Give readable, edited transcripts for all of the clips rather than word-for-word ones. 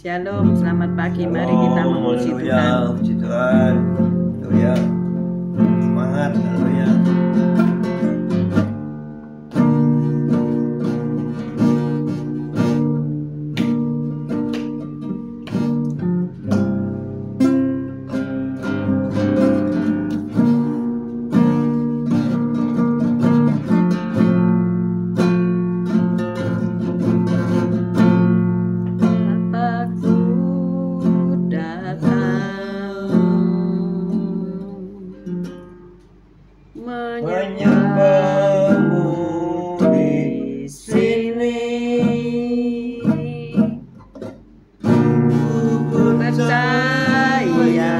Shalom, selamat pagi. Mari kita memuji Tuhan. Puji Tuhan. Haleluya. Semangat, haleluya. Menyembahmu di sini, ku percaya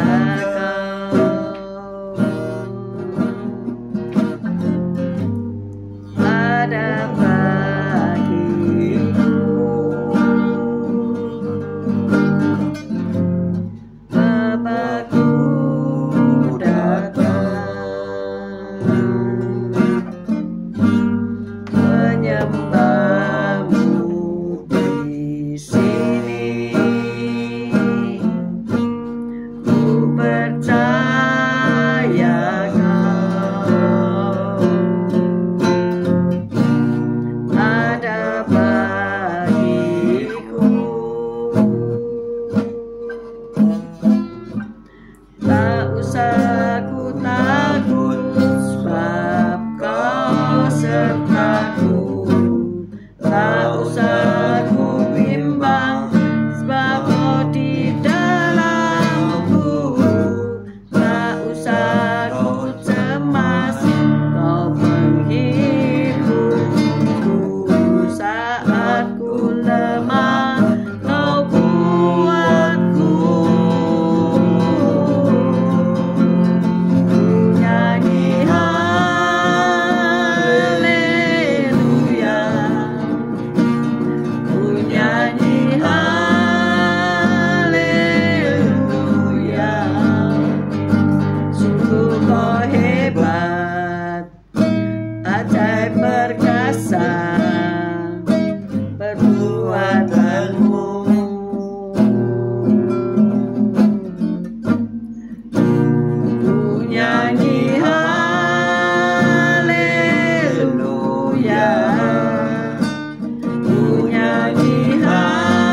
Kau ada bagiku. Bapakku menyembahmu di sini, ku percaya Kau ada bagiku. Tak usah ku takut, sebab Kau sertaku. Tak usah ku bimbang, sebab Kau di dalamku. Tak usah ku cemas, Kau menghiburku. Saat ku lemah, Kau kuatku. Nyanyi haleluya, nyanyi haleluya. Sungguh Kau hebat, ajaib perkasa perbuatanmu. Ku nyanyi haleluya, ku nyanyi haleluya.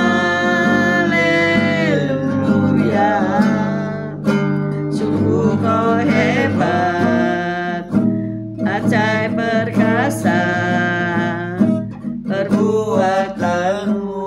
Sungguh Kau hebat, ajaib perkasa perbuatanmu.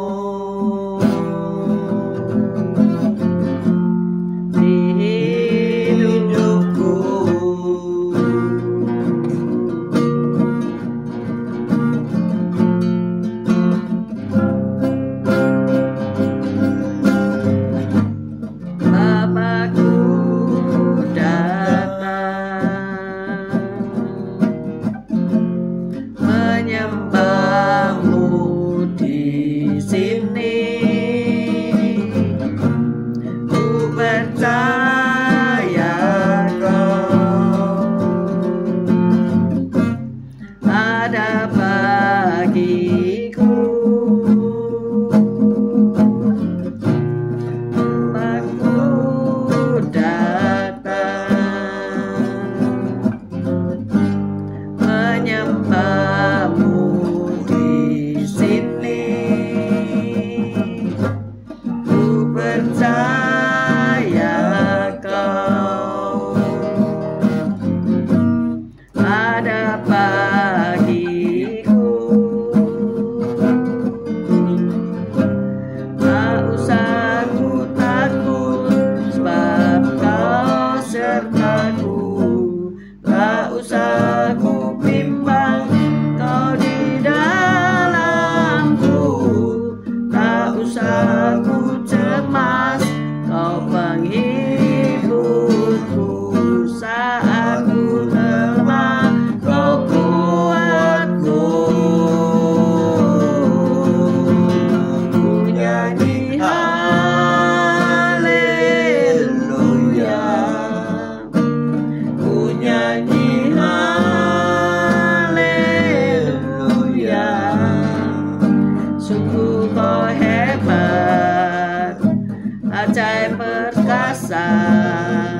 perkasa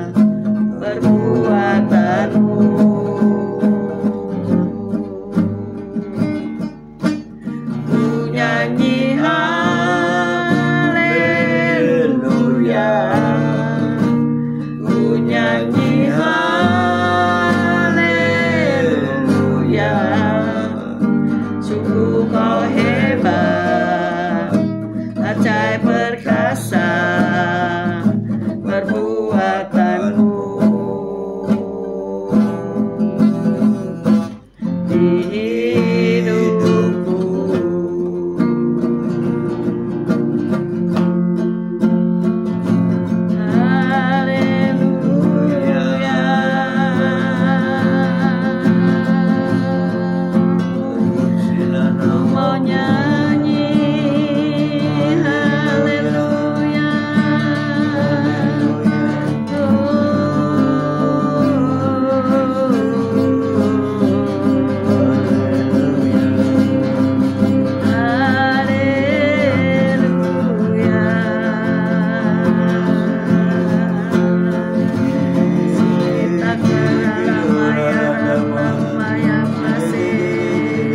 perbuatanmu. Ku nyanyi haleluya, ku nyanyi haleluya. Sungguh kau hebat, ajaib perkasa perbuatanmu. Di hidupku haleluya. Ku mau nyanyi haleluya. Haleluya. Sita keramaya ramaya pasir.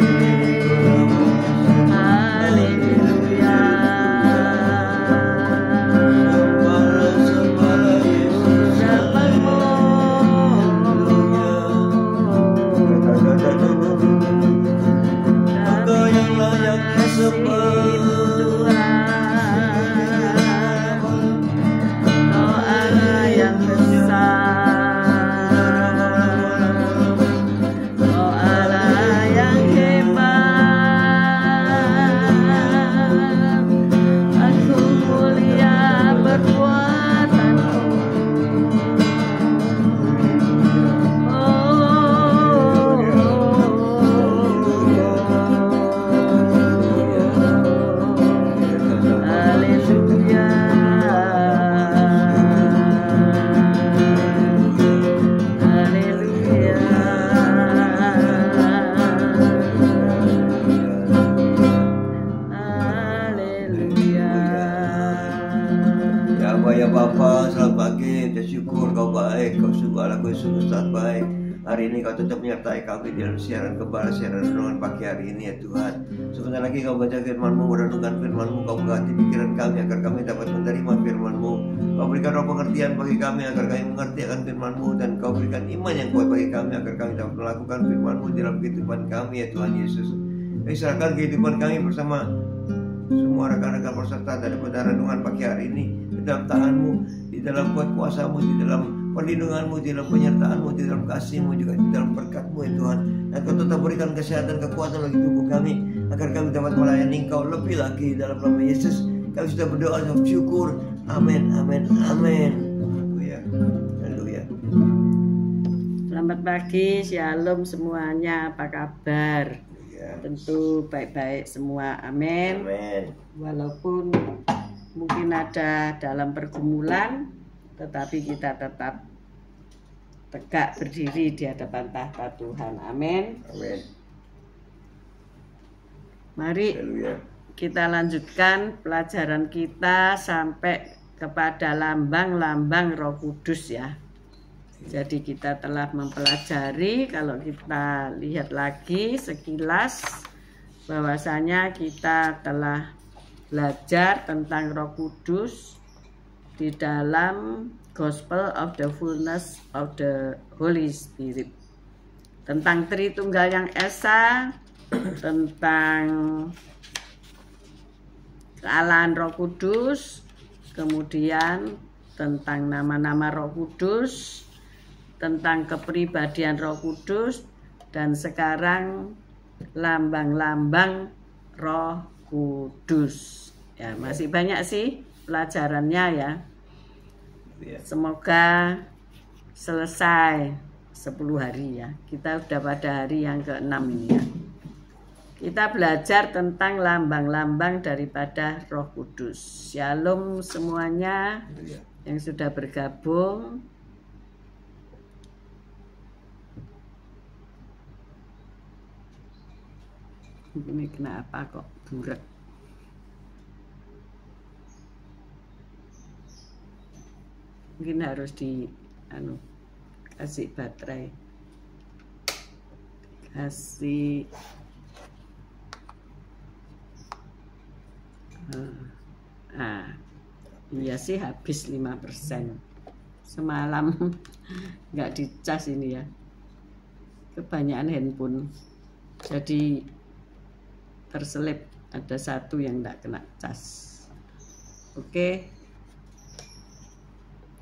Haleluya. Ucapanmu Engkau yang layak disembah, Tuhan, Kau Allah yang besar, Kau Allah yang hebat. Aku mulia perbuatanmu. Haleluya. Haleluya. Haleluya. Ya Abah ya Bapa, selamat pagi. Kita syukur kau baik, kau sungguh Allah, kau sungguh sangat baik. Hari ini kau tetap menyertai kami dalam siaran kembali, siaran renungan pagi hari ini ya Tuhan. Sebentar lagi kau baca firman-Mu, merenungkan firman-Mu, kau berkati pikiran kami agar kami dapat menerima firman-Mu. Kau berikan roh pengertian bagi kami agar kami mengerti akan firman-Mu, dan kau berikan iman yang kuat bagi kami agar kami dapat melakukan firman-Mu dalam kehidupan kami ya Tuhan Yesus. Kami serahkan kehidupan kami bersama semua rekan-rekan peserta daripada renungan pagi hari ini di dalam tangan-Mu, di dalam kuat kuasa-Mu, di dalam perlindungan-Mu, di dalam penyertaan-Mu, di dalam kasih-Mu, juga di dalam berkat-Mu ya Tuhan. Dan kau tetap berikan kesehatan, kekuatan bagi tubuh kami agar kami dapat melayani Engkau lebih lagi dalam nama Yesus. Kami sudah berdoa dan bersyukur. Amin, amin, amin. Haleluya, haleluya. Selamat pagi, shalom semuanya. Apa kabar? Ya. Tentu baik-baik semua. Amin. Amin. Walaupun mungkin ada dalam pergumulan, tetapi kita tetap tegak berdiri di hadapan tahta Tuhan. Amin. Amin. Mari Haleluya. kita lanjutkan pelajaran kita sampai kepada lambang-lambang Roh Kudus ya. Jadi kita telah mempelajari, kalau kita lihat lagi sekilas, bahwasanya kita telah belajar tentang Roh Kudus di dalam Gospel of the Fullness of the Holy Spirit, tentang Tritunggal yang Esa, tentang kealahan Roh Kudus, kemudian tentang nama-nama Roh Kudus, tentang kepribadian Roh Kudus, dan sekarang lambang-lambang Roh Kudus. Ya, masih banyak sih pelajarannya ya. Semoga selesai 10 hari ya. Kita udah pada hari yang ke-6 ini ya. Kita belajar tentang lambang-lambang daripada Roh Kudus. Shalom semuanya yang sudah bergabung. Ini kenapa kok buret? Mungkin harus di kasih baterai, kasih iya sih habis 5%. Semalam nggak dicas ini ya, kebanyakan handphone jadi terselip, ada satu yang nggak kena cas. Oke.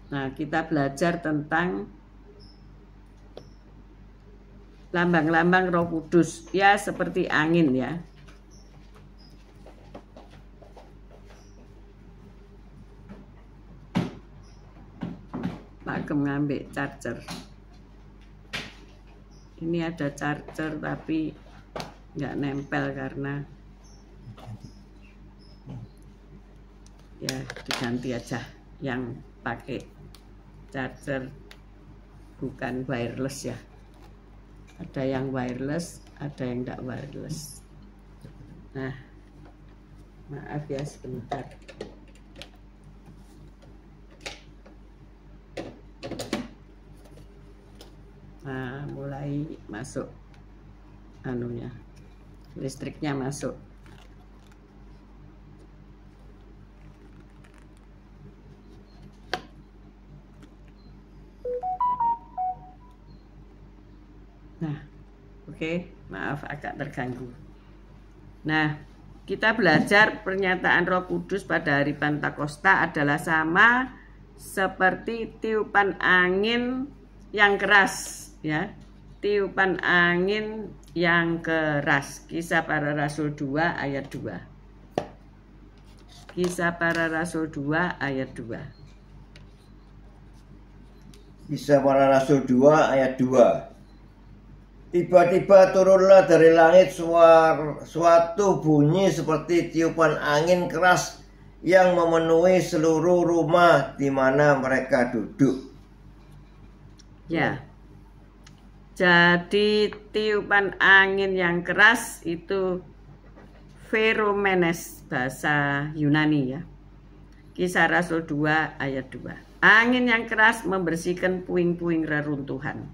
Nah, kita belajar tentang lambang-lambang Roh Kudus, ya seperti angin ya. Pak ngambil charger. Ini ada charger tapi nggak nempel karena ya diganti aja yang pakai charger bukan wireless ya. Ada yang wireless, ada yang tidak wireless. Nah, maaf ya sebentar. Nah, mulai masuk anunya, listriknya masuk. Nah, oke, maaf agak terganggu. Nah, kita belajar pernyataan Roh Kudus pada hari Pentakosta adalah sama seperti tiupan angin yang keras, ya. Tiupan angin yang keras. Kisah Para Rasul 2 ayat 2. Kisah Para Rasul 2 ayat 2. Kisah Para Rasul 2 ayat 2. Tiba-tiba turunlah dari langit suatu bunyi seperti tiupan angin keras yang memenuhi seluruh rumah di mana mereka duduk. Ya. Jadi tiupan angin yang keras itu pheromenes, bahasa Yunani ya. Kisah Rasul 2 ayat 2. Angin yang keras membersihkan puing-puing reruntuhan.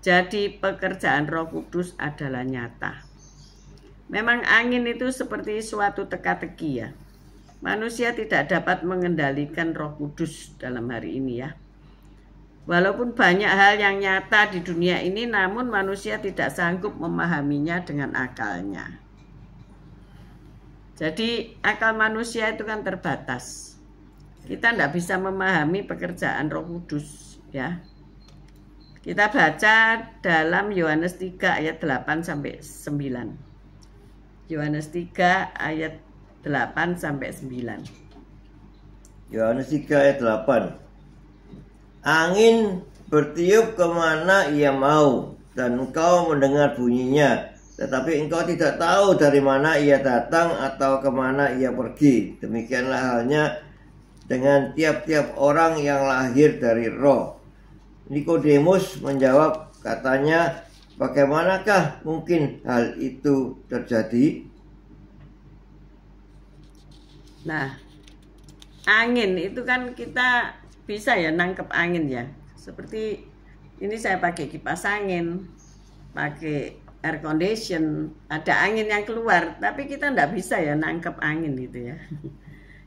Jadi pekerjaan Roh Kudus adalah nyata. Memang angin itu seperti suatu teka-teki ya. Manusia tidak dapat mengendalikan Roh Kudus dalam hari ini ya. Walaupun banyak hal yang nyata di dunia ini, namun manusia tidak sanggup memahaminya dengan akalnya. Jadi akal manusia itu kan terbatas. Kita tidak bisa memahami pekerjaan Roh Kudus ya. Kita baca dalam Yohanes 3 ayat 8 sampai 9. Yohanes 3 ayat 8 sampai 9. Yohanes 3 ayat 8. Angin bertiup kemana ia mau, dan engkau mendengar bunyinya, tetapi engkau tidak tahu dari mana ia datang atau kemana ia pergi. Demikianlah halnya dengan tiap-tiap orang yang lahir dari Roh. Nikodemus menjawab, katanya, bagaimanakah mungkin hal itu terjadi? Nah, angin itu kan kita bisa ya nangkep angin ya. Seperti ini saya pakai kipas angin, pakai air condition, ada angin yang keluar, tapi kita nggak bisa ya nangkep angin gitu ya.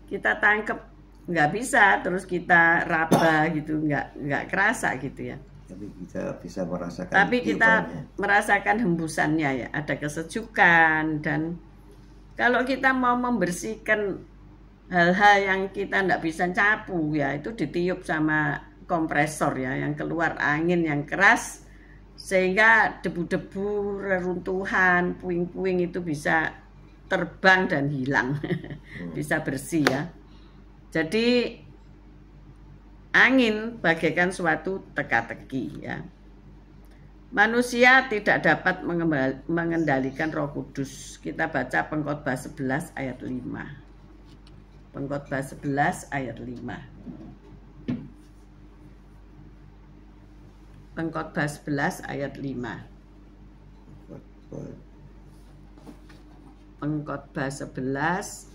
Kita tangkep nggak bisa, terus kita raba gitu, nggak kerasa gitu ya. Tapi kita bisa merasakan. Tapi kita merasakan hembusannya ya, ada kesejukan. Dan kalau kita mau membersihkan hal-hal yang kita nggak bisa capu ya, itu ditiup sama kompresor ya, yang keluar angin yang keras sehingga debu-debu, reruntuhan, puing-puing itu bisa terbang dan hilang, bisa bersih ya. Jadi angin bagaikan suatu teka-teki ya. Manusia tidak dapat mengendalikan Roh Kudus. Kita baca Pengkhotbah 11 ayat 5. Pengkhotbah 11 ayat 5. Pengkhotbah 11 ayat 5. Pengkhotbah 11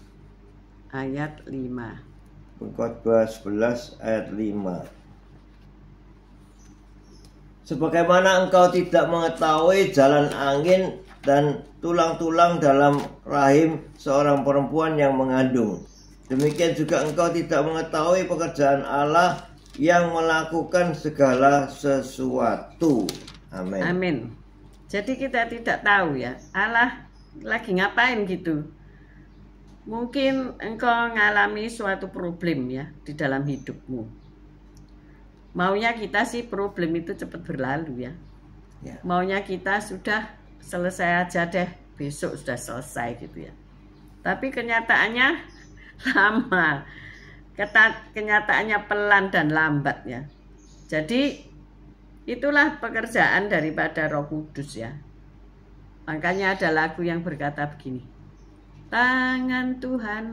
ayat 5. Pengkhotbah 11 ayat 5. Sebagaimana engkau tidak mengetahui jalan angin dan tulang-tulang dalam rahim seorang perempuan yang mengandung, demikian juga engkau tidak mengetahui pekerjaan Allah yang melakukan segala sesuatu. Amin. Amin. Jadi kita tidak tahu ya, Allah lagi ngapain gitu. Mungkin engkau ngalami suatu problem ya di dalam hidupmu. Maunya kita sih problem itu cepat berlalu ya. Maunya kita sudah selesai aja deh, besok sudah selesai gitu ya. Tapi kenyataannya lama. Kenyataannya pelan dan lambat ya. Jadi itulah pekerjaan daripada Roh Kudus ya. Makanya ada lagu yang berkata begini. Tangan Tuhan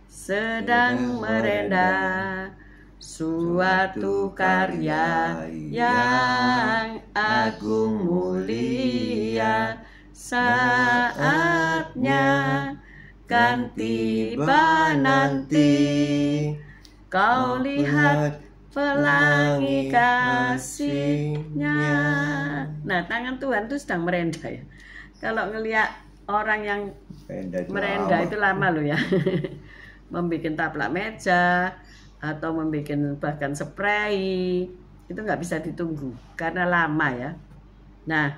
sedang merendah suatu karya yang agung mulia. Saatnya kan tiba nanti, kau lihat pelangi kasihnya. Nah, tangan Tuhan itu sedang merendah ya. Kalau ngelihat orang yang merendah itu lama loh ya. Membikin taplak meja atau membikin bahkan spray itu nggak bisa ditunggu karena lama ya. Nah,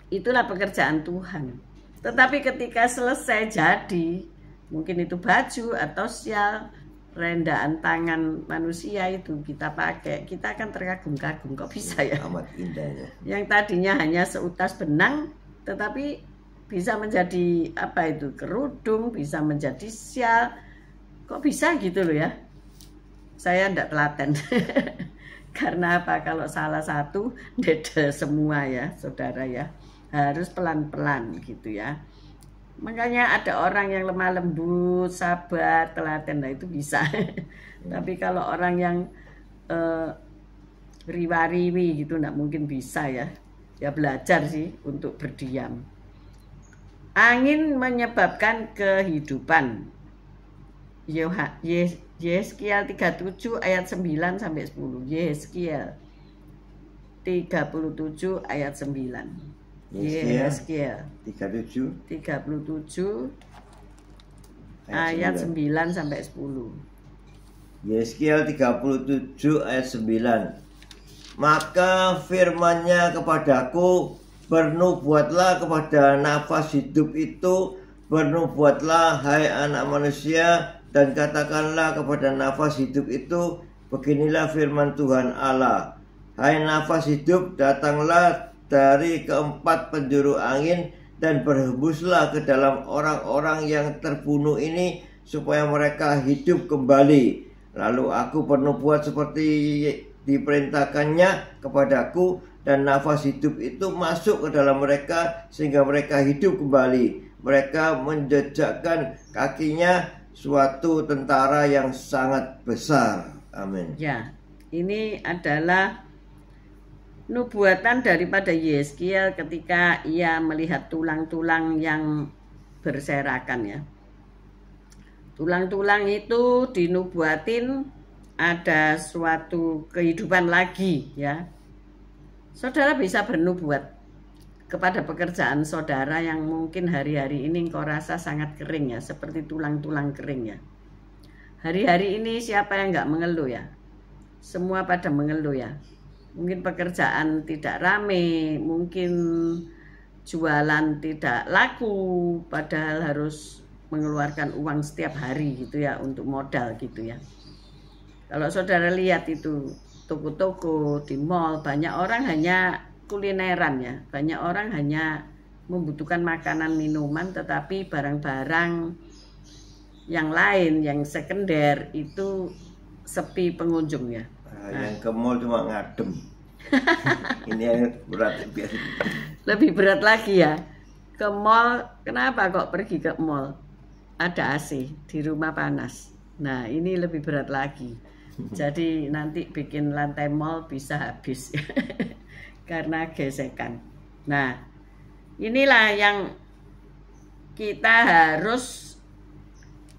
itulah pekerjaan Tuhan. Tetapi ketika selesai jadi, mungkin itu baju atau sial, rendaan tangan manusia itu kita pakai, kita akan terkagum-kagum, kok bisa ya? Amat indahnya. Yang tadinya hanya seutas benang, tetapi bisa menjadi apa itu, kerudung, bisa menjadi sial, kok bisa gitu loh ya? Saya enggak telaten. Karena apa? Kalau salah satu, beda semua ya, saudara ya. Harus pelan-pelan gitu ya. Makanya ada orang yang lemah lembut, sabar, telaten, nah itu bisa. Tapi kalau orang yang riwa-riwi gitu nggak mungkin bisa ya. Ya belajar sih untuk berdiam. Angin menyebabkan kehidupan. Yeskiel 37 ayat 9 sampai 10. Yeskiel 37 ayat 9. Yeskiel 37 ayat 9 sampai 10. Yeskiel 37 ayat 9. Maka firman-Nya kepadaku, bernubuatlah kepada nafas hidup itu, bernubuatlah hai anak manusia, dan katakanlah kepada nafas hidup itu, beginilah firman Tuhan Allah. Hai nafas hidup, datanglah dari keempat penjuru angin dan berhembuslah ke dalam orang-orang yang terbunuh ini supaya mereka hidup kembali. Lalu aku bernubuat seperti diperintahkannya kepadaku, dan nafas hidup itu masuk ke dalam mereka sehingga mereka hidup kembali. Mereka menjejakkan kakinya suatu tentara yang sangat besar. Amin. Ya, ini adalah nubuatan daripada Yeskiel ketika ia melihat tulang-tulang yang berserakan ya. Tulang-tulang itu dinubuatin ada suatu kehidupan lagi ya. Saudara bisa bernubuat kepada pekerjaan saudara yang mungkin hari-hari ini engkau rasa sangat kering ya, seperti tulang-tulang kering ya. Hari-hari ini siapa yang nggak mengeluh ya? Semua pada mengeluh ya. Mungkin pekerjaan tidak rame, mungkin jualan tidak laku, padahal harus mengeluarkan uang setiap hari gitu ya untuk modal gitu ya. Kalau saudara lihat itu toko-toko di mall, banyak orang hanya kulineran ya, banyak orang hanya membutuhkan makanan minuman, tetapi barang-barang yang lain yang sekunder itu sepi pengunjung ya. Yang ke mall cuma ngadem. Ini yang berat biasa. Lebih berat lagi ya. Ke mall, kenapa kok pergi ke mall? Ada AC, di rumah panas. Nah, ini lebih berat lagi. Jadi nanti bikin lantai mall bisa habis karena gesekan. Nah, inilah yang kita harus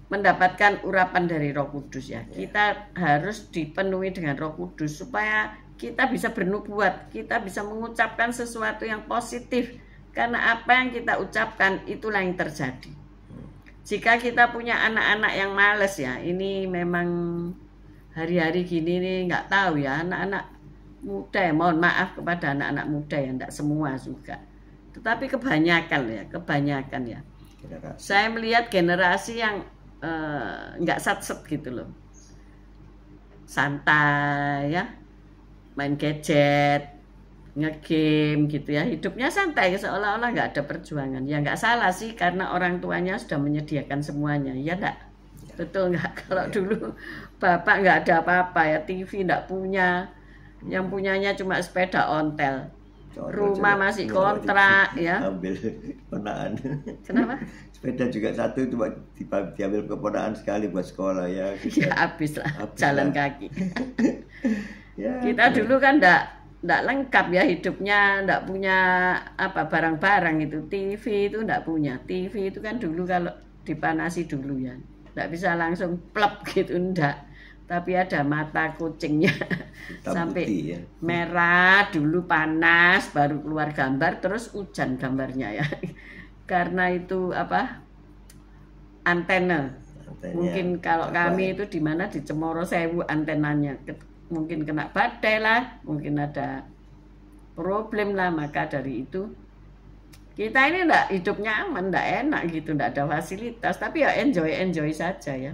mendapatkan urapan dari Roh Kudus ya. Kita harus dipenuhi dengan Roh Kudus supaya kita bisa bernubuat, kita bisa mengucapkan sesuatu yang positif. Karena apa yang kita ucapkan itulah yang terjadi. Jika kita punya anak-anak yang males ya, ini memang hari-hari gini nih nggak tahu ya, anak-anak muda ya, mohon maaf kepada anak-anak muda ya, enggak semua juga. Tetapi kebanyakan ya. Saya melihat generasi yang nggak sat-set gitu loh. Santai ya, main gadget, ngegame gitu ya, hidupnya santai seolah-olah nggak ada perjuangan. Ya nggak salah sih, karena orang tuanya sudah menyediakan semuanya, ya enggak? Ya. Betul nggak? Kalau ya. Dulu bapak nggak ada apa-apa ya, TV nggak punya, yang punyanya cuma sepeda ontel, rumah masih kontrak ya. Ambil keponaan. Kenapa? Sepeda juga satu cuma diambil keponaan sekali buat sekolah ya. Ya habis lah, jalan kaki. Ya, kita dulu kan enggak lengkap ya hidupnya, enggak punya apa barang-barang itu. TV itu enggak punya. TV itu kan dulu kalau dipanasi dulu ya, enggak bisa langsung plep gitu, enggak. Tapi ada mata kucingnya sampai ya. Merah dulu, panas, baru keluar gambar, terus hujan gambarnya ya. Karena itu apa, antena. Mungkin kalau kami itu di mana, di Cemoro Sewu antenanya, mungkin kena badai lah, mungkin ada problem lah. Maka dari itu kita ini enggak hidupnya aman, enggak enak gitu, enggak ada fasilitas, tapi ya enjoy saja ya.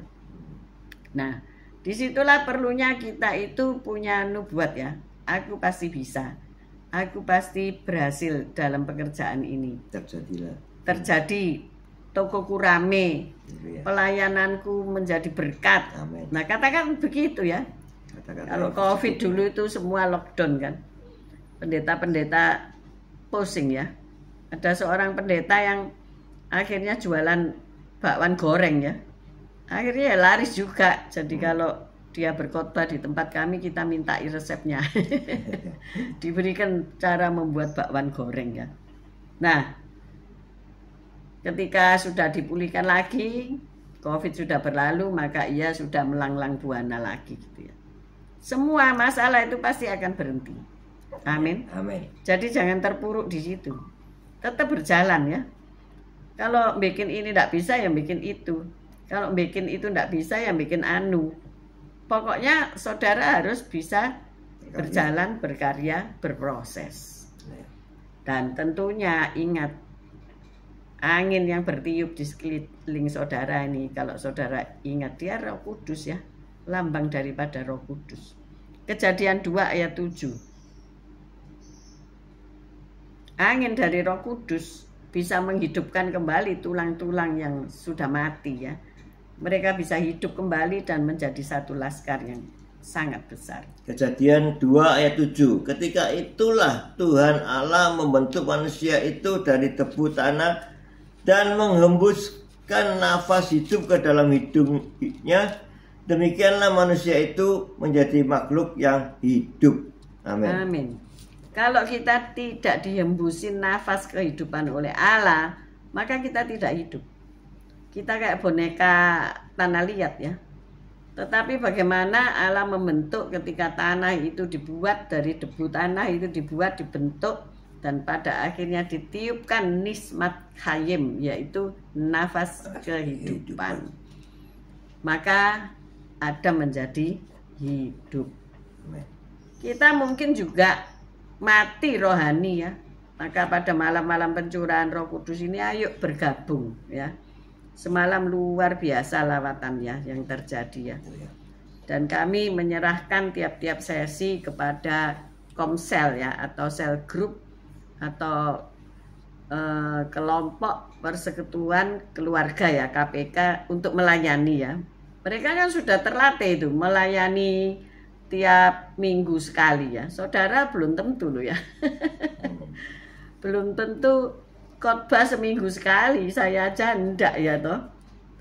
Nah, disitulah perlunya kita itu punya nubuat ya. Aku pasti bisa, aku pasti berhasil dalam pekerjaan ini. Terjadi, tokoku rame, pelayananku menjadi berkat. Amin. Nah, katakan begitu ya. Kalau COVID dulu itu semua lockdown kan, pendeta-pendeta pusing ya. Ada seorang pendeta yang akhirnya jualan bakwan goreng ya, akhirnya ya laris juga. Jadi kalau dia berkhotbah di tempat kami, kita mintai resepnya. Diberikan cara membuat bakwan goreng ya. Nah, ketika sudah dipulihkan lagi, COVID sudah berlalu, maka ia sudah melanglang buana lagi gitu ya. Semua masalah itu pasti akan berhenti. Amin. Amin. Jadi jangan terpuruk di situ. Tetap berjalan ya. Kalau bikin ini tidak bisa, ya bikin itu. Kalau bikin itu tidak bisa, ya bikin anu. Pokoknya saudara harus bisa berjalan, berkarya, berproses. Dan tentunya ingat, angin yang bertiup di sekeliling saudara ini, kalau saudara ingat, dia Roh Kudus ya. Lambang daripada Roh Kudus. Kejadian 2 ayat 7. Angin dari Roh Kudus bisa menghidupkan kembali tulang-tulang yang sudah mati ya. Mereka bisa hidup kembali dan menjadi satu laskar yang sangat besar. Kejadian 2 ayat 7. Ketika itulah Tuhan Allah membentuk manusia itu dari debu tanah dan menghembuskan nafas hidup ke dalam hidungnya. Demikianlah manusia itu menjadi makhluk yang hidup. Amin. Amin. Kalau kita tidak dihembusin nafas kehidupan oleh Allah, maka kita tidak hidup. Kita kayak boneka tanah liat ya. Tetapi bagaimana Allah membentuk ketika tanah itu dibuat dari debu tanah, itu dibentuk, dan pada akhirnya ditiupkan nismat hayim, yaitu nafas kehidupan. Maka Adam menjadi hidup. Kita mungkin juga mati rohani ya. Maka pada malam-malam pencurahan Roh Kudus ini, ayo bergabung ya. Semalam luar biasa lawatan ya yang terjadi ya. Dan kami menyerahkan tiap-tiap sesi kepada komsel ya, atau sel group, atau kelompok persekutuan keluarga ya, KPK, untuk melayani ya. Mereka kan sudah terlatih itu melayani tiap minggu sekali ya. Saudara belum tentu loh ya. Belum tentu khotbah seminggu sekali, saya aja enggak ya toh.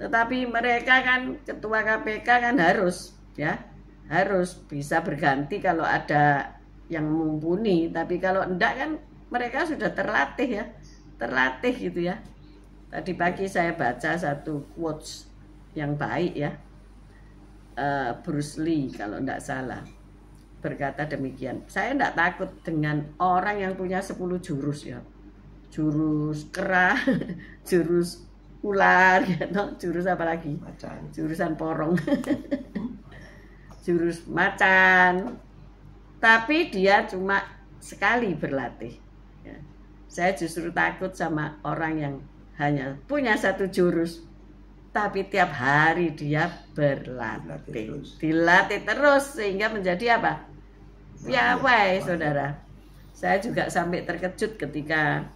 Tetapi mereka kan, ketua KPK kan harus ya, harus bisa berganti kalau ada yang mumpuni. Tapi kalau enggak kan mereka sudah terlatih ya, terlatih gitu ya. Tadi pagi saya baca satu quotes yang baik ya, Bruce Lee kalau enggak salah. berkata demikian. Saya tidak takut dengan orang yang punya 10 jurus ya. Jurus kera, jurus ular, gitu. Jurus apa lagi? Macan. Jurusan porong. Jurus macan. Tapi dia cuma sekali berlatih. Ya. Saya justru takut sama orang yang hanya punya 1 jurus, tapi tiap hari dia berlatih. Dilatih terus sehingga menjadi apa? Piawai, saudara. Saya juga sampai terkejut ketika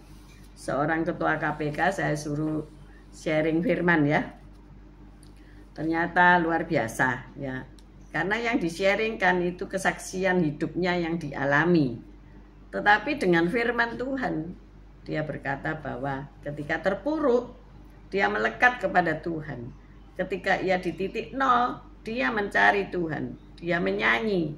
seorang ketua KPK saya suruh sharing firman ya. Ternyata luar biasa ya. Karena yang di-sharingkan itu kesaksian hidupnya yang dialami. Tetapi dengan firman Tuhan, dia berkata bahwa ketika terpuruk, dia melekat kepada Tuhan. Ketika ia di titik nol, dia mencari Tuhan. Dia menyanyi.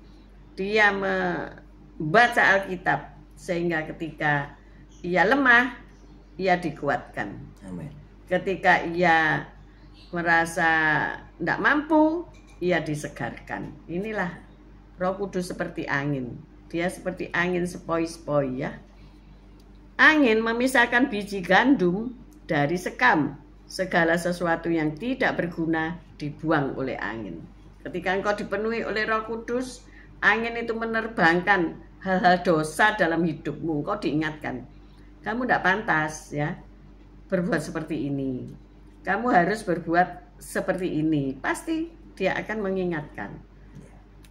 Dia membaca Alkitab. Sehingga ketika ia lemah, ia dikuatkan. Amin. Ketika ia merasa tidak mampu, ia disegarkan. Inilah Roh Kudus seperti angin. Dia seperti angin sepoi-sepoi ya. Angin memisahkan biji gandum dari sekam. Segala sesuatu yang tidak berguna dibuang oleh angin. Ketika engkau dipenuhi oleh Roh Kudus, angin itu menerbangkan hal-hal dosa dalam hidupmu. Engkau diingatkan, kamu tidak pantas ya berbuat seperti ini. Kamu harus berbuat seperti ini. Pasti dia akan mengingatkan.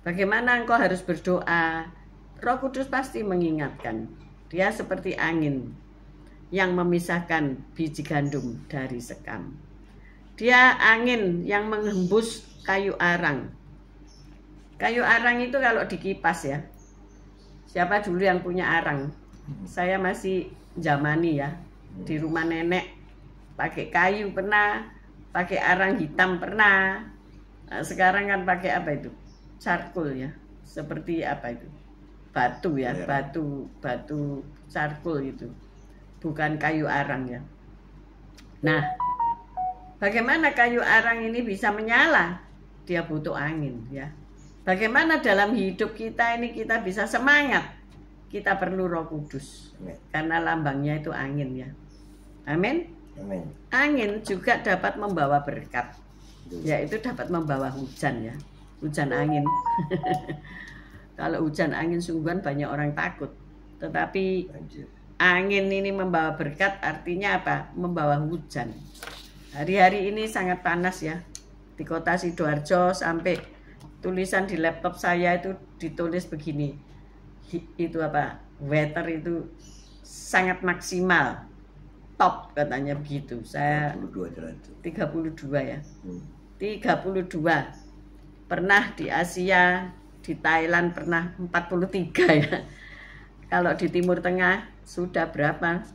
Bagaimana engkau harus berdoa? Roh Kudus pasti mengingatkan. Dia seperti angin yang memisahkan biji gandum dari sekam. Dia angin yang menghembus kayu arang. Kayu arang itu kalau dikipas ya. Siapa dulu yang punya arang? Saya masih zamani ya. Di rumah nenek pakai kayu pernah, pakai arang hitam pernah. Nah, sekarang kan pakai apa itu? Charcoal ya. Seperti apa itu? Batu ya, batu charcoal itu. Bukan kayu arang ya. Nah, bagaimana kayu arang ini bisa menyala? Dia butuh angin ya. Bagaimana dalam hidup kita ini kita bisa semangat? Kita perlu Roh Kudus. Amin. Karena lambangnya itu angin ya. Amin. Amin. Angin juga dapat membawa berkat. Yaitu dapat membawa hujan ya. Hujan angin. Kalau hujan angin sungguhan banyak orang takut. Tetapi angin ini membawa berkat artinya apa? Membawa hujan. Hari-hari ini sangat panas ya. Di kota Sidoarjo sampai tulisan di laptop saya itu ditulis begini. Itu apa? Weather itu sangat maksimal. Top katanya begitu. Saya 32 ya. 32. Pernah di Asia, di Thailand pernah 43 ya. Kalau di Timur Tengah sudah berapa?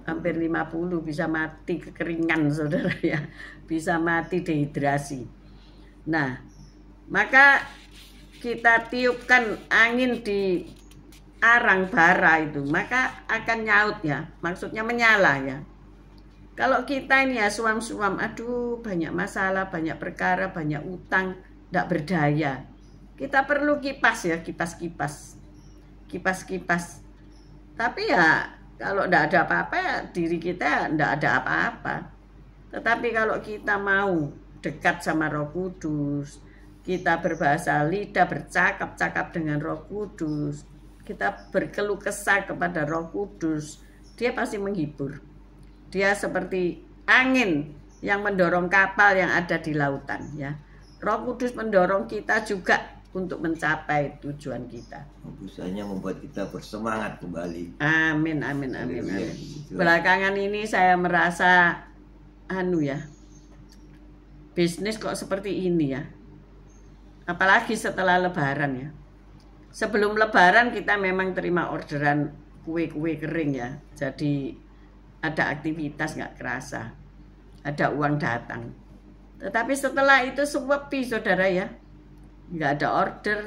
Hampir 50 bisa mati kekeringan saudara ya. Bisa mati dehidrasi. Nah, maka kita tiupkan angin di arang bara itu, maka akan nyaut ya. Maksudnya menyala ya. Kalau kita ini ya suam-suam, aduh banyak masalah, banyak perkara, banyak utang, tidak berdaya. Kita perlu kipas ya, kipas-kipas. Kipas-kipas. Tapi ya kalau tidak ada apa-apa ya diri kita tidak ada apa-apa. Tetapi kalau kita mau dekat sama Roh Kudus, kita berbahasa lidah, bercakap-cakap dengan Roh Kudus, kita berkeluh kesah kepada Roh Kudus, dia pasti menghibur. Dia seperti angin yang mendorong kapal yang ada di lautan ya. Roh Kudus mendorong kita juga untuk mencapai tujuan kita. Usahanya membuat kita bersemangat kembali. Amin, amin, amin, amin. Belakangan ini saya merasa bisnis kok seperti ini ya. Apalagi setelah Lebaran ya. Sebelum Lebaran kita memang terima orderan kue-kue kering ya. Jadi ada aktivitas nggak kerasa, ada uang datang. Tetapi setelah itu sepi saudara ya, nggak ada order,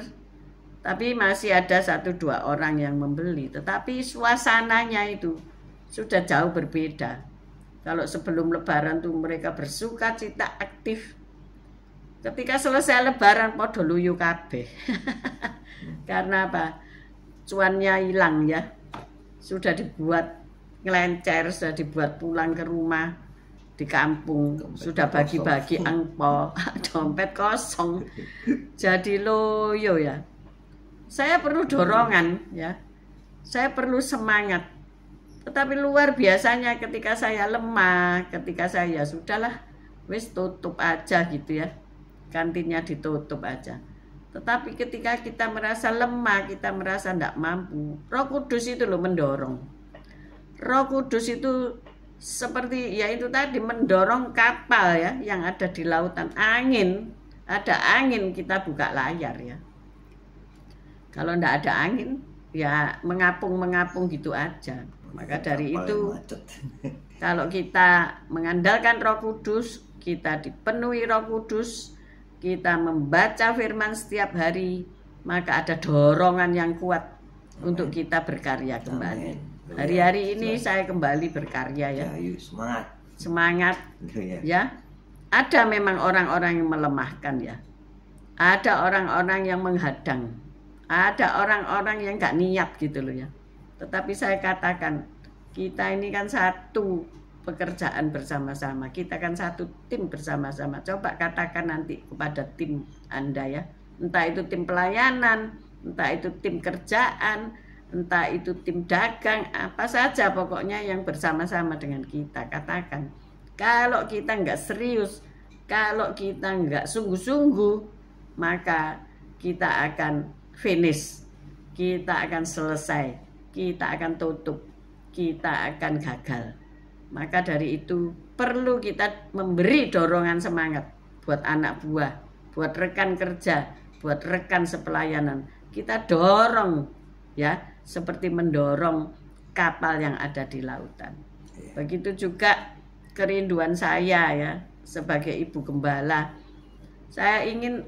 tapi masih ada 1-2 orang yang membeli. Tetapi suasananya itu sudah jauh berbeda. Kalau sebelum Lebaran tuh mereka bersuka cita aktif. Ketika selesai lebaran podo luyu kabeh. Karena apa? Cuannya hilang ya. Sudah dibuat ngelencer, sudah dibuat pulang ke rumah di kampung, sudah bagi-bagi angpau, dompet kosong. Jadi loyo ya. Saya perlu dorongan ya. Saya perlu semangat. Tetapi luar biasanya ketika saya lemah, ketika saya sudahlah wis tutup aja gitu ya. Kantinnya ditutup aja. Tetapi ketika kita merasa lemah, kita merasa tidak mampu, Roh Kudus itu loh mendorong. Roh Kudus itu seperti ya itu tadi mendorong kapal ya yang ada di lautan. Angin, ada angin kita buka layar ya. Kalau tidak ada angin ya mengapung-mengapung gitu aja. Maka dari itu kalau kita mengandalkan Roh Kudus, kita dipenuhi Roh Kudus, kita membaca firman setiap hari, maka ada dorongan yang kuat untuk kita berkarya kembali. Hari-hari ini saya kembali berkarya ya. Semangat ya. Ada memang orang-orang yang melemahkan ya. Ada orang-orang yang menghadang. Ada orang-orang yang gak niat gitu loh ya. Tetapi saya katakan, kita ini kan satu pekerjaan bersama-sama. Kita kan satu tim bersama-sama. Coba katakan nanti kepada tim Anda ya. Entah itu tim pelayanan, entah itu tim kerjaan, entah itu tim dagang, apa saja pokoknya yang bersama-sama dengan kita. Katakan, kalau kita nggak serius, kalau kita nggak sungguh-sungguh, maka kita akan finish, kita akan selesai, kita akan tutup, kita akan gagal. Maka dari itu perlu kita memberi dorongan semangat buat anak buah, buat rekan kerja, buat rekan sepelayanan. Kita dorong ya, seperti mendorong kapal yang ada di lautan. Begitu juga kerinduan saya ya sebagai ibu gembala. Saya ingin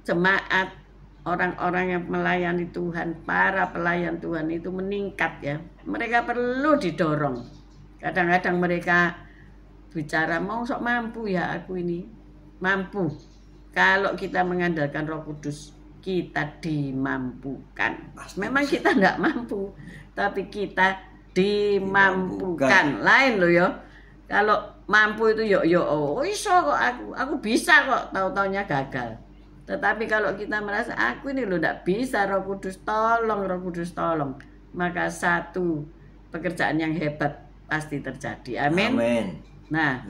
jemaat, orang-orang yang melayani Tuhan, para pelayan Tuhan itu meningkat ya. Mereka perlu didorong. Kadang-kadang mereka bicara, mau sok mampu ya aku ini. Mampu. Kalau kita mengandalkan Roh Kudus, kita dimampukan. Memang kita enggak mampu, tapi kita dimampukan. Lain loh ya. Kalau mampu itu oh iso kok aku bisa kok, tahu-taunya gagal. Tetapi kalau kita merasa aku ini loh enggak bisa, Roh Kudus tolong, Roh Kudus tolong, maka satu pekerjaan yang hebat pasti terjadi. Amin. Amin. Nah,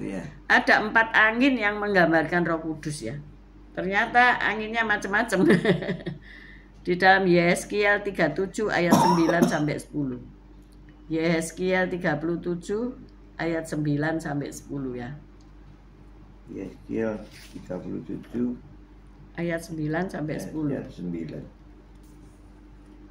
ada 4 angin yang menggambarkan Roh Kudus ya. Ternyata anginnya macam-macam. Di dalam Yehezkiel 37 ayat 9 sampai 10. Yehezkiel 37 ayat 9 sampai 10 ya. Yehezkiel 37 ayat 9 sampai 10. Ayat 9.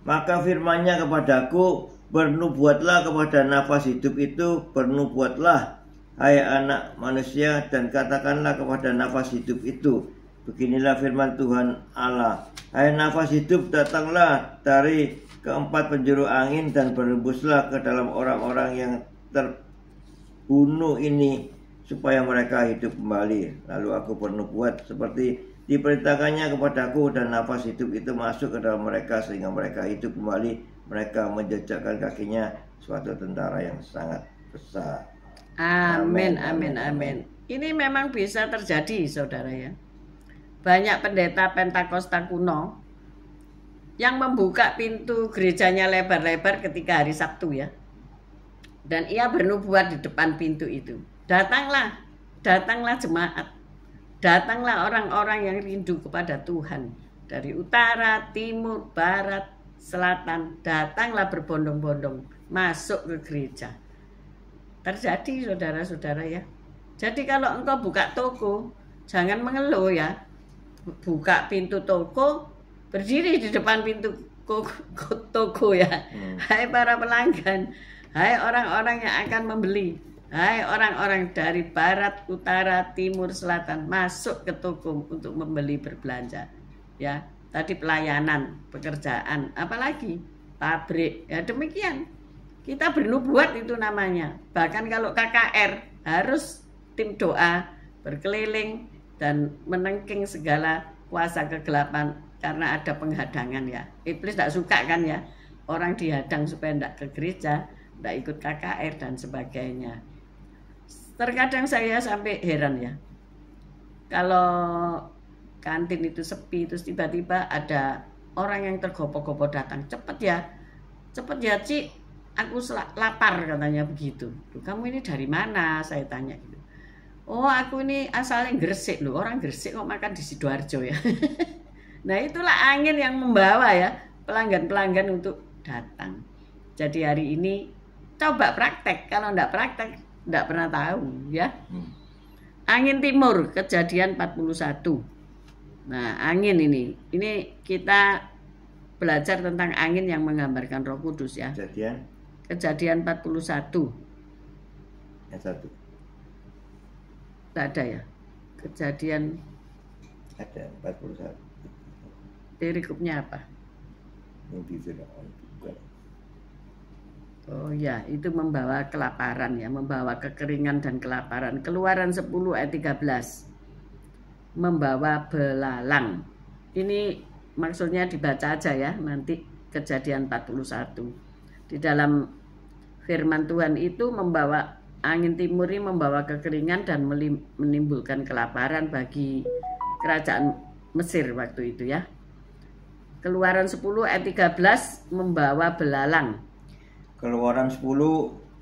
Maka firman-Nya kepadaku, bernubuatlah kepada nafas hidup itu, bernubuatlah hai anak manusia, dan katakanlah kepada nafas hidup itu, beginilah firman Tuhan Allah, hai nafas hidup, datanglah dari keempat penjuru angin dan berhembuslah ke dalam orang-orang yang terbunuh ini, supaya mereka hidup kembali. Lalu aku bernubuat seperti diperintahkannya kepadaku, dan nafas hidup itu masuk ke dalam mereka sehingga mereka hidup kembali. Mereka menjejakkan kakinya suatu tentara yang sangat besar. Amin, amin, amin. Ini memang bisa terjadi, saudara ya. Banyak pendeta Pentakosta kuno yang membuka pintu gerejanya lebar-lebar ketika hari Sabtu ya. Dan ia bernubuat di depan pintu itu. Datanglah jemaat. Datanglah orang-orang yang rindu kepada Tuhan. Dari utara, timur, barat, selatan, datanglah berbondong-bondong masuk ke gereja. Terjadi saudara-saudara ya. Jadi kalau engkau buka toko, jangan mengeluh ya. Buka pintu toko, berdiri di depan pintu toko ya. Hai para pelanggan, hai orang-orang yang akan membeli, hai orang-orang dari barat, utara, timur, selatan, masuk ke toko untuk membeli, berbelanja ya. Tadi pelayanan, pekerjaan, apalagi pabrik. Ya demikian. Kita bernubuat itu namanya. Bahkan kalau KKR harus tim doa berkeliling dan menengking segala kuasa kegelapan karena ada penghadangan ya. Iblis tidak suka kan ya, orang dihadang supaya tidak ke gereja, tidak ikut KKR dan sebagainya. Terkadang saya sampai heran ya, kalau kantin itu sepi terus tiba-tiba ada orang yang tergopoh-gopoh datang, cepet ya Ci, aku lapar katanya begitu. Kamu ini dari mana? Saya tanya gitu. Oh, aku ini asalnya Gresik loh, orang Gresik kok makan di Sidoarjo ya. Nah, itulah angin yang membawa ya pelanggan-pelanggan untuk datang. Jadi hari ini coba praktek, kalau enggak praktek enggak pernah tahu ya. Angin timur, Kejadian 41. Nah, angin ini kita belajar tentang angin yang menggambarkan Roh Kudus ya. Kejadian 41. Ayat 1. Tidak ada ya. Kejadian ada 41. Perikopnya apa? Mimpi Firaun. Oh ya, itu membawa kelaparan ya, membawa kekeringan dan kelaparan. Keluaran 10 ayat 13. Membawa belalang. Ini maksudnya dibaca aja ya, nanti Kejadian 41. Di dalam firman Tuhan itu membawa angin timur ini membawa kekeringan dan menimbulkan kelaparan bagi kerajaan Mesir waktu itu ya. Keluaran 10 ayat 13 membawa belalang. Keluaran 10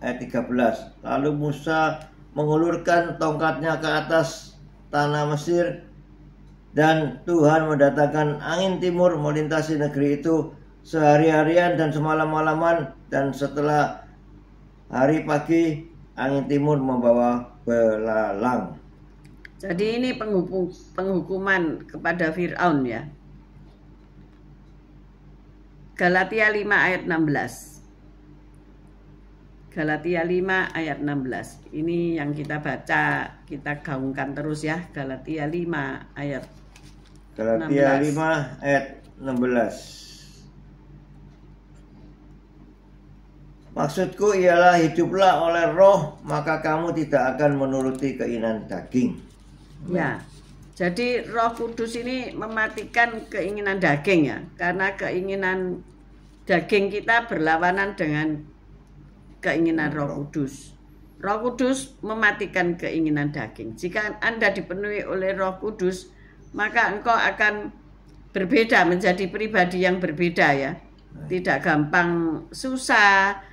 ayat 13. Lalu Musa mengulurkan tongkatnya ke atas tanah Mesir, dan Tuhan mendatangkan angin timur melintasi negeri itu sehari-harian dan semalam-malaman, dan setelah hari pagi angin timur membawa belalang. Jadi ini penghukuman kepada Firaun ya. Galatia 5 ayat 16. Galatia 5 ayat 16. Ini yang kita baca, kita gaungkan terus ya. Galatia 5 ayat 16. Galatia 5 ayat 16. Maksudku ialah hiduplah oleh roh, maka kamu tidak akan menuruti keinginan daging. Ya, jadi Roh Kudus ini mematikan keinginan daging ya. Karena keinginan daging kita berlawanan dengan keinginan Roh Kudus. Roh Kudus mematikan keinginan daging. Jika Anda dipenuhi oleh Roh Kudus, maka engkau akan berbeda, menjadi pribadi yang berbeda ya. Tidak gampang susah,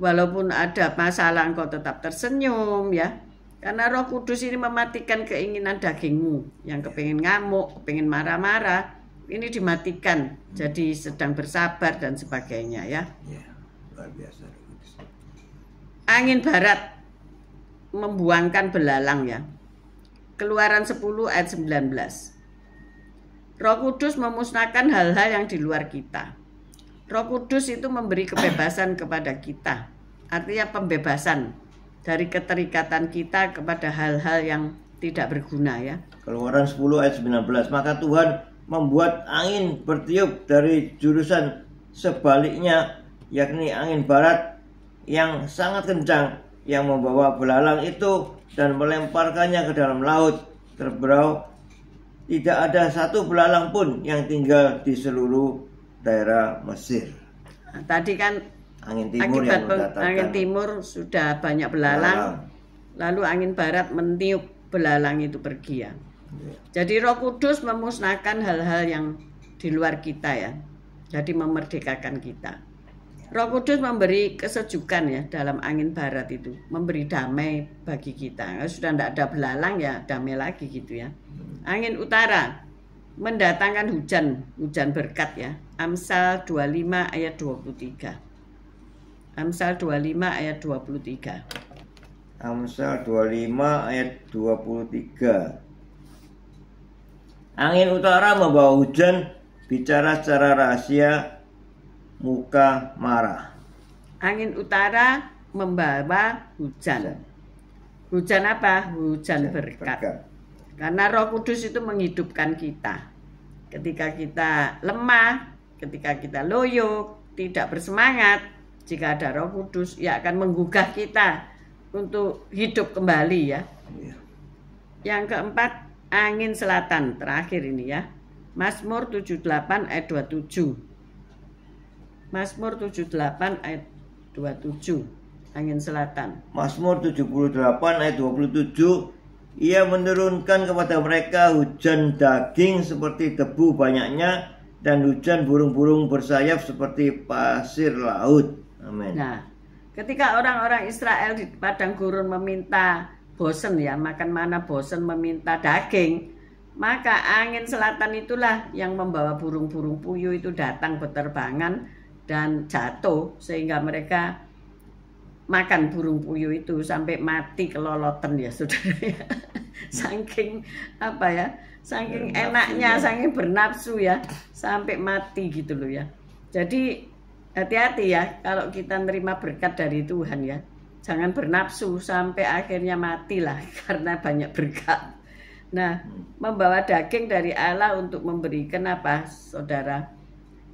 walaupun ada masalah engkau tetap tersenyum ya. Karena Roh Kudus ini mematikan keinginan dagingmu, yang kepingin ngamuk, kepingin marah-marah, ini dimatikan, jadi sedang bersabar dan sebagainya ya. Luar biasa. Angin barat membuangkan belalang ya. Keluaran 10 ayat 19. Roh Kudus memusnahkan hal-hal yang di luar kita. Roh Kudus itu memberi kebebasan kepada kita. Artinya pembebasan dari keterikatan kita kepada hal-hal yang tidak berguna ya. Keluaran 10 ayat 19. Maka Tuhan membuat angin bertiup dari jurusan sebaliknya, yakni angin barat yang sangat kencang, yang membawa belalang itu dan melemparkannya ke dalam laut terberau. Tidak ada satu belalang pun yang tinggal di seluruh daerah Mesir. Nah, tadi kan angin timur yang mendatangkan angin timur sudah banyak belalang, lalu angin barat meniup belalang itu pergi ya. Jadi Roh Kudus memusnahkan hal-hal yang di luar kita ya. Jadi memerdekakan kita. Roh Kudus memberi kesejukan ya dalam angin barat itu, memberi damai bagi kita. Sudah tidak ada belalang ya, damai lagi gitu ya. Angin utara mendatangkan hujan berkat ya. Amsal 25 ayat 23. Amsal 25 ayat 23. Amsal 25 ayat 23. Angin utara membawa hujan, bicara secara rahasia, muka marah. Angin utara membawa hujan. Hujan apa? Hujan berkat. Karena Roh Kudus itu menghidupkan kita. Ketika kita lemah, ketika kita loyo, tidak bersemangat, jika ada Roh Kudus, ia akan menggugah kita untuk hidup kembali ya. Yang keempat, angin selatan. Terakhir ini ya. Mazmur 78 ayat 27. Mazmur 78 ayat 27. Angin selatan. Mazmur 78 ayat 27. Ia menurunkan kepada mereka hujan daging seperti debu banyaknya, dan hujan burung-burung bersayap seperti pasir laut. Amin. Nah, ketika orang-orang Israel di padang gurun meminta bosen ya, makan mana bosen meminta daging, maka angin selatan itulah yang membawa burung-burung puyuh itu datang berterbangan dan jatuh, sehingga mereka makan burung puyuh itu sampai mati keloloten ya saudara ya. Saking apa ya, saking enaknya, saking bernafsu ya, sampai mati gitu loh ya. Jadi hati-hati ya kalau kita nerima berkat dari Tuhan ya. Jangan bernafsu sampai akhirnya matilah karena banyak berkat. Nah, membawa daging dari Allah untuk memberikan apa saudara?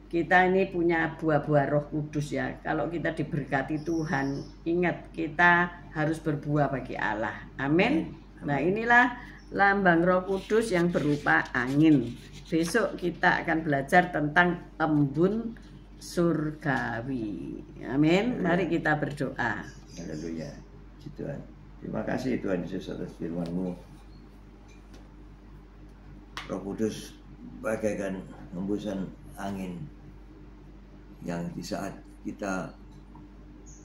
Kita ini punya buah-buah Roh Kudus ya. Kalau kita diberkati Tuhan, ingat kita harus berbuah bagi Allah. Amin. Nah, inilah lambang Roh Kudus yang berupa angin. Besok kita akan belajar tentang embun surgawi. Amin. Mari kita berdoa. Haleluya. Tuhan. Terima kasih Tuhan Yesus atas firman-Mu. Roh Kudus bagaikan hembusan angin yang di saat kita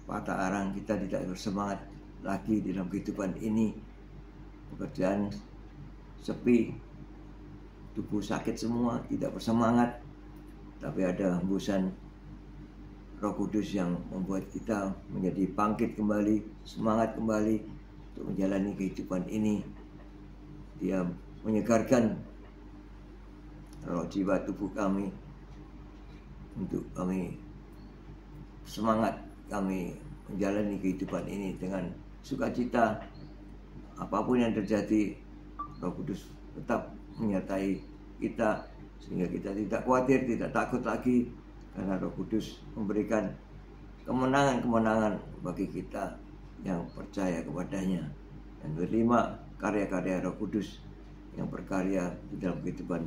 patah arang, kita tidak bersemangat lagi dalam kehidupan ini, pekerjaan sepi, tubuh sakit semua, tidak bersemangat, tapi ada hembusan Roh Kudus yang membuat kita menjadi bangkit kembali, semangat kembali untuk menjalani kehidupan ini. Dia menyegarkan roh, jiwa, tubuh kami, untuk kami semangat kami menjalani kehidupan ini dengan sukacita. Apapun yang terjadi, Roh Kudus tetap menyertai kita sehingga kita tidak khawatir, tidak takut lagi, karena Roh Kudus memberikan kemenangan-kemenangan bagi kita yang percaya kepadanya dan menerima karya-karya Roh Kudus yang berkarya di dalam kehidupan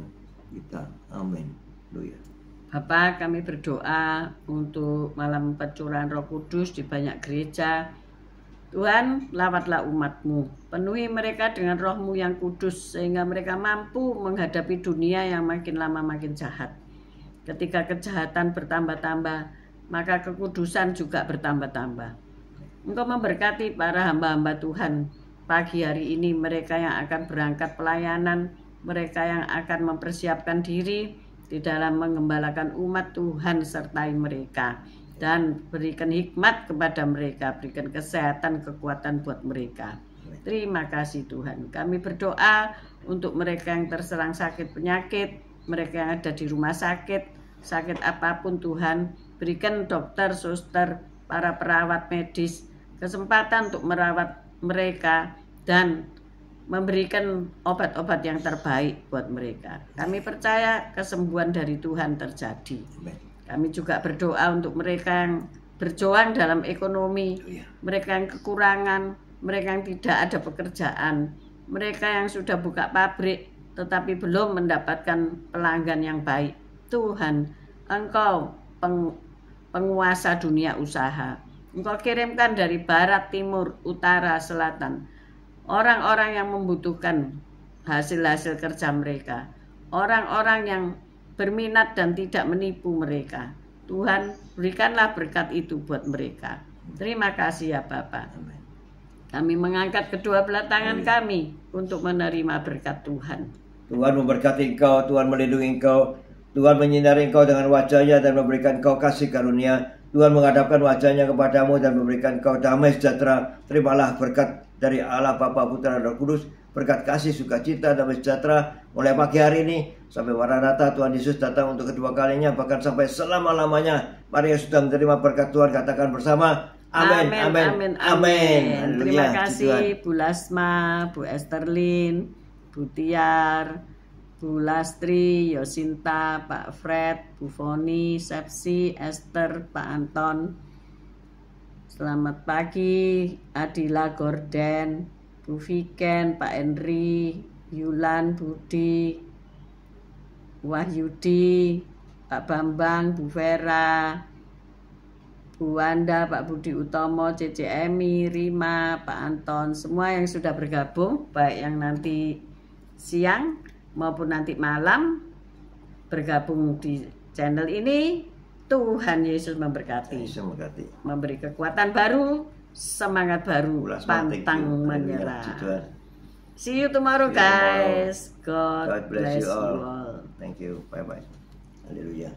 kita. Amin. Haleluya. Bapa, kami berdoa untuk malam pencurahan Roh Kudus di banyak gereja. Tuhan, lawatlah umat-Mu, penuhi mereka dengan Roh-Mu yang kudus, sehingga mereka mampu menghadapi dunia yang makin lama makin jahat. Ketika kejahatan bertambah-tambah, maka kekudusan juga bertambah-tambah. Engkau memberkati para hamba-hamba Tuhan pagi hari ini, mereka yang akan berangkat pelayanan, mereka yang akan mempersiapkan diri di dalam mengembalakan umat Tuhan. Sertai mereka dan berikan hikmat kepada mereka, berikan kesehatan, kekuatan buat mereka. Terima kasih Tuhan. Kami berdoa untuk mereka yang terserang sakit penyakit, mereka yang ada di rumah sakit, sakit apapun Tuhan, berikan dokter, suster, para perawat medis kesempatan untuk merawat mereka dan memberikan obat-obat yang terbaik buat mereka. Kami percaya kesembuhan dari Tuhan terjadi. Kami juga berdoa untuk mereka yang berjuang dalam ekonomi, mereka yang kekurangan, mereka yang tidak ada pekerjaan, mereka yang sudah buka pabrik tetapi belum mendapatkan pelanggan yang baik. Tuhan, Engkau penguasa dunia usaha. Engkau kirimkan dari barat, timur, utara, selatan orang-orang yang membutuhkan hasil-hasil kerja mereka, orang-orang yang berminat dan tidak menipu mereka. Tuhan, berikanlah berkat itu buat mereka. Terima kasih ya Bapak. Kami mengangkat kedua belah tangan kami untuk menerima berkat Tuhan. Tuhan memberkati engkau, Tuhan melindungi engkau, Tuhan menyinari engkau dengan wajah-Nya dan memberikan engkau kasih karunia. Tuhan menghadapkan wajah-Nya kepadamu dan memberikan engkau damai sejahtera. Terimalah berkat dari Allah Bapa, Putra, dan Roh Kudus, berkat kasih, sukacita, damai sejahtera mulai pagi hari ini sampai Maranatha Tuhan Yesus datang untuk kedua kalinya, bahkan sampai selama-lamanya. Mari yang sudah menerima berkat Tuhan katakan bersama, amin, amin, amin, amin. Terima kasih Bu Lasma, Bu Esterlin, Bu Tiar, Bu Lastri, Yosinta, Pak Fred, Bu Foni, Sepsi, Esther, Pak Anton. Selamat pagi Adila Gorden, Bu Viken, Pak Henry, Yulan, Budi, Wahyudi, Pak Bambang, Bu Vera, Bu Wanda, Pak Budi Utomo, Cece Emi, Rima, Pak Anton, semua yang sudah bergabung, baik yang nanti siang maupun nanti malam bergabung di channel ini. Tuhan Yesus memberkati, memberi kekuatan baru, semangat baru, pantang menyerah. See you tomorrow, guys. God bless you all. Thank you. Bye bye. Haleluya.